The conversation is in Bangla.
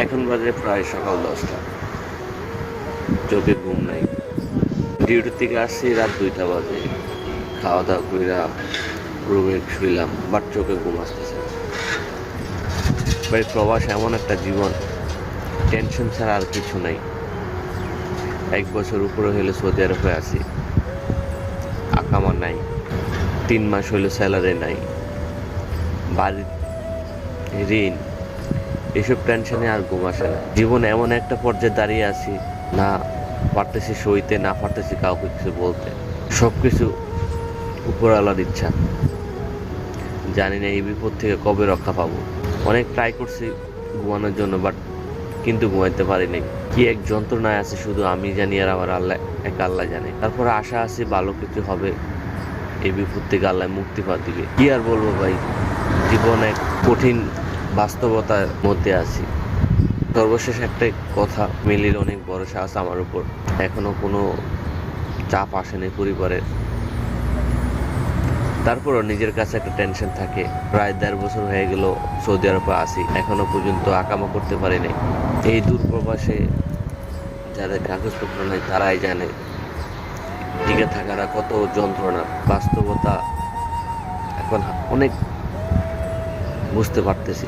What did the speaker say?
এখন বাজে প্রায় সকাল 10টা। চোখে ঘুম নাই। ডিউটি থেকে আসছি রাত 2টা বাজে। খাওয়া দাওয়া কইরা রুমে শুইলাম, বাট চোখে ঘুম আসতেছে না। ভাই প্রবাস এমন একটা জীবন, টেনশন ছাড়া আর কিছু নাই। 1 বছর উপরে হইলে সৌদি আরবে আছি, আকামা নাই। 3 মাস হইলে স্যালারি নাই, বাড়ির ঋণ, এসব টেনশনে আর ঘুম আসে না। জীবনে এমন একটা পর্যায়ে দাঁড়িয়ে আছি, না পারতেছি সইতে, না পারতেছি কাউকে কিছু বলতে। সবকিছু উপরওয়ালার ইচ্ছা। জানি না এই বিপদ থেকে কবে রক্ষা পাবো। অনেক ট্রাই করছি ঘুমানোর জন্য, বাট কিন্তু ঘুমাইতে পারি নাই। কি এক যন্ত্রণায় আছে শুধু আমি জানি, আর আমার আল্লাহ, এক আল্লাহ জানে। তারপরে আশা আছে ভালো কিছু হবে, এই বিপদ থেকে আল্লাহ মুক্তি পাওয়ার দিকে। কি আর বলবো ভাই, জীবন এক কঠিন বাস্তবতার মধ্যে আছি। সর্বশেষ একটা কথা, মিলির অনেক ভরসা আছে আমার উপর। এখনো কোনো চাপ আসেনি পরিবারের। তারপরও নিজের কাছে একটা টেনশন থাকে। প্রায় 1.5 বছর হয়ে গেল সৌদি আরবে আছি, এখনো পর্যন্ত আকামা করতে পারি নাই। এই দূরপ্রবাসে যাদের কাগজপত্র নেই তারাই জানে টিকে থাকাটা কত যন্ত্রণা। বাস্তবতা এখন অনেক বুঝতে পারতেছি।